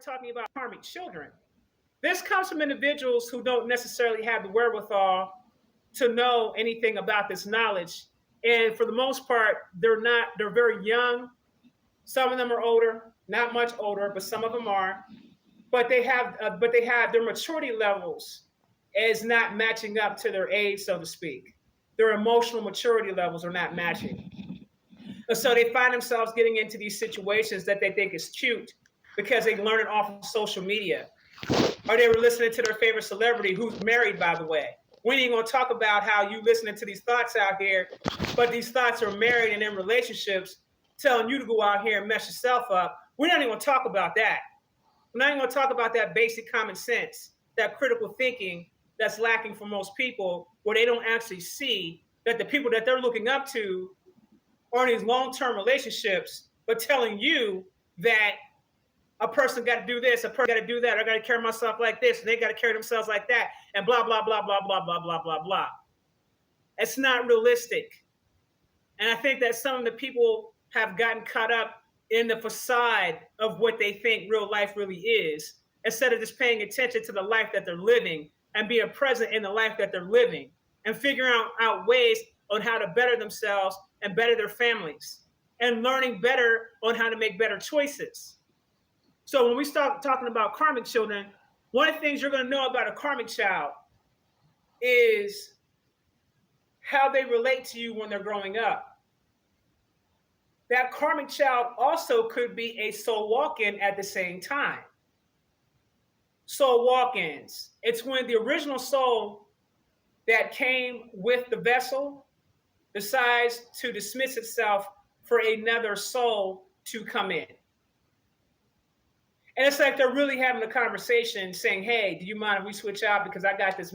talking about karmic children. This comes from individuals who don't necessarily have the wherewithal to know anything about this knowledge. And for the most part, they're very young. Some of them are older, not much older, but some of them are. But they have their maturity levels is not matching up to their age, so to speak. Their emotional maturity levels are not matching. And so they find themselves getting into these situations that they think is cute because they learn it off of social media. Or they were listening to their favorite celebrity who's married, by the way. We ain't gonna talk about how you listening to these thoughts out here, but these thoughts are married and in relationships telling you to go out here and mess yourself up. We're not even gonna talk about that. We're not even gonna talk about that basic common sense, that critical thinking that's lacking for most people, where they don't actually see that the people that they're looking up to are in these long-term relationships, but telling you that a person got to do this, a person got to do that, I got to carry myself like this, and they got to carry themselves like that, and blah, blah, blah, blah, blah, blah, blah, blah, blah. It's not realistic. And I think that some of the people have gotten caught up in the facade of what they think real life really is, instead of just paying attention to the life that they're living and being present in the life that they're living and figuring out ways on how to better themselves and better their families and learning better on how to make better choices. So when we start talking about karmic children, one of the things you're going to know about a karmic child is how they relate to you when they're growing up. That karmic child also could be a soul walk-in at the same time. Soul walk-ins. It's when the original soul that came with the vessel decides to dismiss itself for another soul to come in. And it's like they're really having a conversation saying, hey, do you mind if we switch out? Because I got this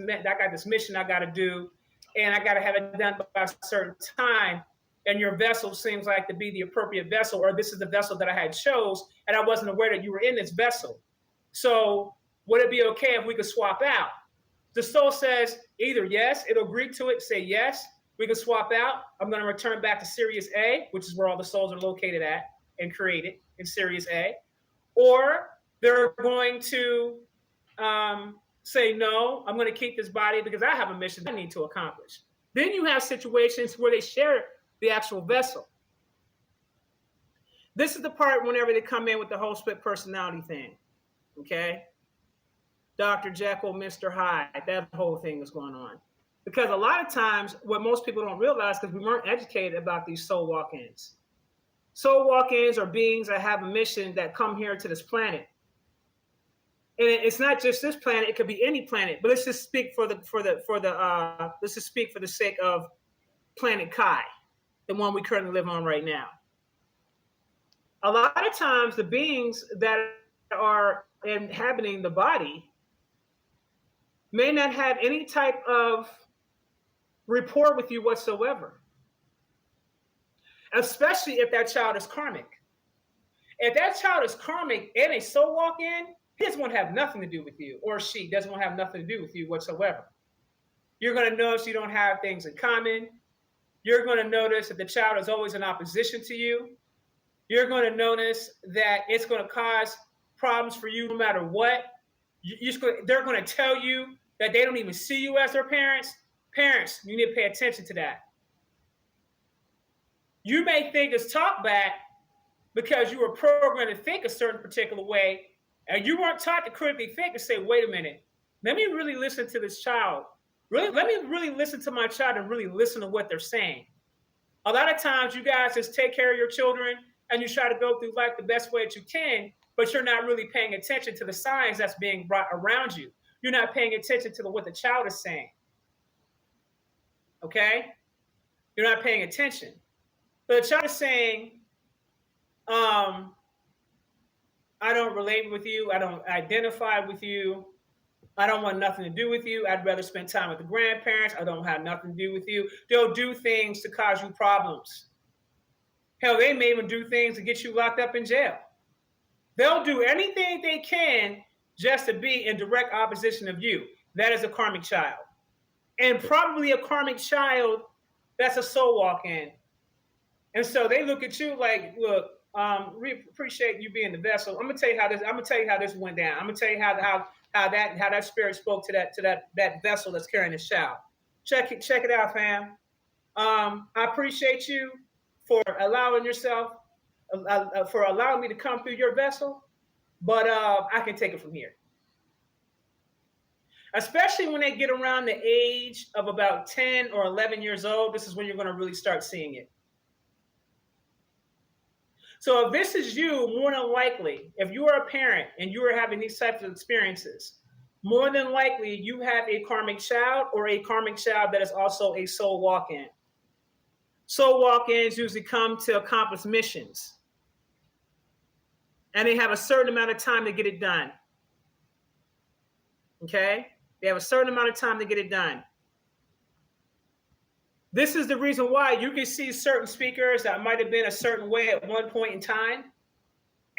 mission I got to do, and I got to have it done by a certain time. And your vessel seems like to be the appropriate vessel, or this is the vessel that I had chose, and I wasn't aware that you were in this vessel. So would it be okay if we could swap out? The soul says either yes, it'll agree to it, say yes, we can swap out. I'm going to return back to Sirius A, which is where all the souls are located at and created in Sirius A. Or they're going to say, no, I'm going to keep this body because I have a mission I need to accomplish. Then you have situations where they share the actual vessel. This is the part whenever they come in with the whole split personality thing, okay? Dr. Jekyll, Mr. Hyde, that whole thing is going on. Because a lot of times, what most people don't realize, because we weren't educated about these soul walk-ins. Soul walk-ins are beings that have a mission that come here to this planet. And it's not just this planet; it could be any planet. But let's just speak for the sake of planet Kai, the one we currently live on right now. A lot of times, the beings that are inhabiting the body may not have any type of rapport with you whatsoever, especially if that child is karmic. If that child is karmic and a soul walk-in, he doesn't want to have nothing to do with you, or she doesn't want to have nothing to do with you whatsoever. You're going to notice you don't have things in common. You're going to notice that the child is always in opposition to you. You're going to notice that it's going to cause problems for you no matter what. They're going to tell you that they don't even see you as their parents. Parents, you need to pay attention to that. You may think it's talk back because you were programmed to think a certain particular way, and you weren't taught to critically think and say, wait a minute, let me really listen to this child. Let me really listen to my child and really listen to what they're saying. A lot of times you guys just take care of your children and you try to go through life the best way that you can, but you're not really paying attention to the signs that's being brought around you. You're not paying attention to what the child is saying. Okay? You're not paying attention. But the child is saying, I don't relate with you. I don't identify with you. I don't want nothing to do with you. I'd rather spend time with the grandparents. I don't have nothing to do with you. They'll do things to cause you problems. Hell, they may even do things to get you locked up in jail. They'll do anything they can just to be in direct opposition of you. That is a karmic child. And probably a karmic child that's a soul walk-in. And so they look at you like, look, We appreciate you being the vessel. I'm gonna tell you how this. I'm gonna tell you how this went down. I'm gonna tell you how that spirit spoke to that vessel that's carrying the shout. Check it out, fam. I appreciate you for allowing yourself, for allowing me to come through your vessel. But I can take it from here. Especially when they get around the age of about 10 or 11 years old, this is when you're going to really start seeing it. So if this is you, more than likely, if you are a parent and you are having these types of experiences, more than likely you have a karmic child or a karmic child that is also a soul walk-in. Soul walk-ins usually come to accomplish missions. And they have a certain amount of time to get it done. Okay? They have a certain amount of time to get it done. This is the reason why you can see certain speakers that might have been a certain way at one point in time.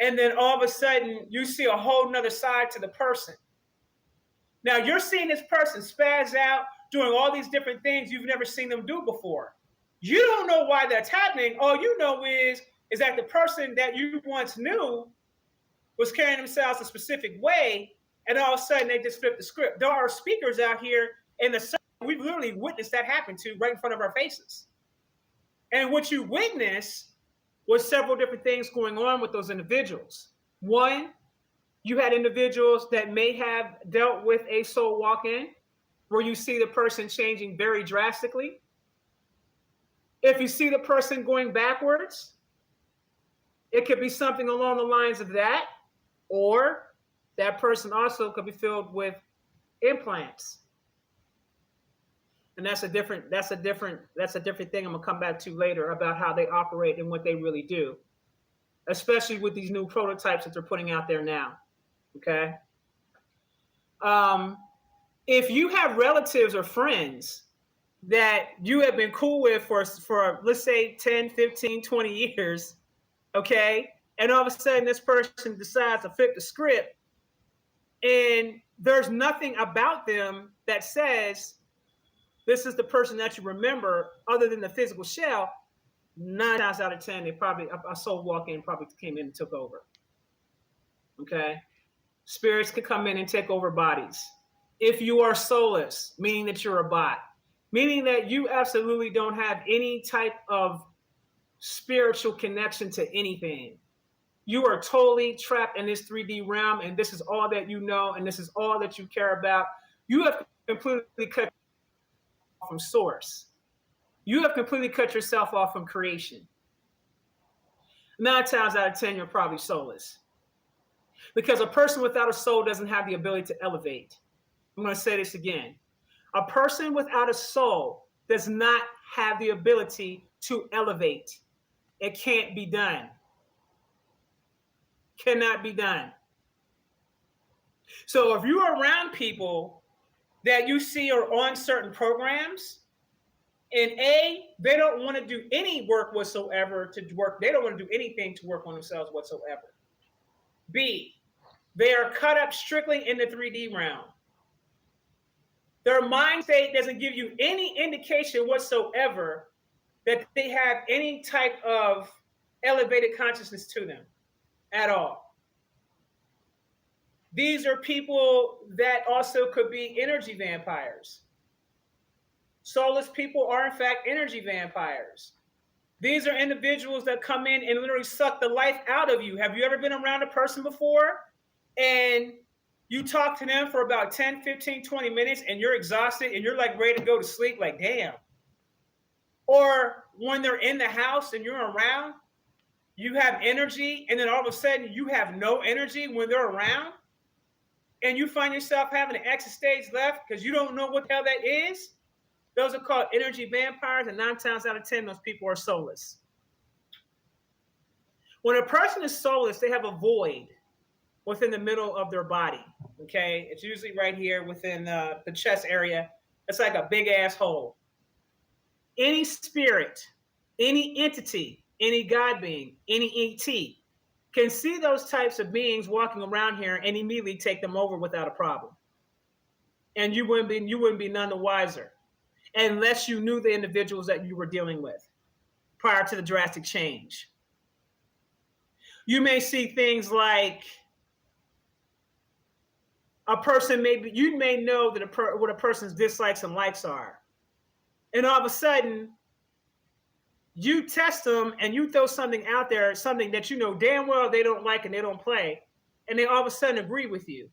And then all of a sudden, you see a whole nother side to the person. Now, you're seeing this person spaz out, doing all these different things you've never seen them do before. You don't know why that's happening. All you know is that the person that you once knew was carrying themselves a specific way, and all of a sudden, they just flipped the script. There are speakers out here in the we've literally witnessed that happen to right in front of our faces. And what you witnessed was several different things going on with those individuals. One, you had individuals that may have dealt with a soul walk-in, where you see the person changing very drastically. If you see the person going backwards, it could be something along the lines of that, or that person also could be filled with implants. And that's a different thing I'm gonna come back to later about how they operate and what they really do, especially with these new prototypes that they're putting out there now. Okay. If you have relatives or friends that you have been cool with for let's say 10, 15, 20 years, okay, and all of a sudden this person decides to flip the script, and there's nothing about them that says this is the person that you remember other than the physical shell, 9 times out of 10, they probably, a soul walk-in probably came in and took over. Okay? Spirits could come in and take over bodies. If you are soulless, meaning that you're a bot, meaning that you absolutely don't have any type of spiritual connection to anything. You are totally trapped in this 3D realm, and this is all that you know, and this is all that you care about. You have completely cut from source. You have completely cut yourself off from creation. 9 times out of 10, you're probably soulless. Because a person without a soul doesn't have the ability to elevate. I'm going to say this again. A person without a soul does not have the ability to elevate. It can't be done. Cannot be done. So if you're around people that you see are on certain programs, and A, they don't want to do any work whatsoever to work. They don't want to do anything to work on themselves whatsoever. B, they are cut up strictly in the 3D realm. Their mind state doesn't give you any indication whatsoever that they have any type of elevated consciousness to them at all. These are people that also could be energy vampires. Soulless people are, in fact, energy vampires. These are individuals that come in and literally suck the life out of you. Have you ever been around a person before and you talk to them for about 10, 15, 20 minutes and you're exhausted and you're like ready to go to sleep, like, damn. Or when they're in the house and you're around, you have energy, and then all of a sudden you have no energy when they're around, and you find yourself having an exit stage left because you don't know what the hell that is. Those are called energy vampires, and 9 times out of 10, those people are soulless. When a person is soulless, they have a void within the middle of their body, okay? It's usually right here within the chest area. It's like a big-ass hole. Any spirit, any entity, any God being, any ET can see those types of beings walking around here and immediately take them over without a problem. And you wouldn't be none the wiser unless you knew the individuals that you were dealing with prior to the drastic change. You may see things like a person you may know that what a person's dislikes and likes are. And all of a sudden, you test them and you throw something out there, something that you know damn well they don't like and they don't play, and they all of a sudden agree with you.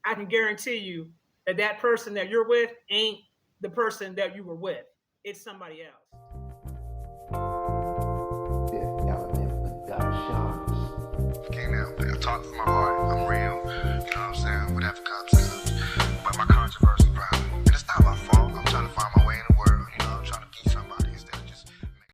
I can guarantee you that that person that you're with ain't the person that you were with. It's somebody else. Fifth element, the gunshots. Okay, now I talk for my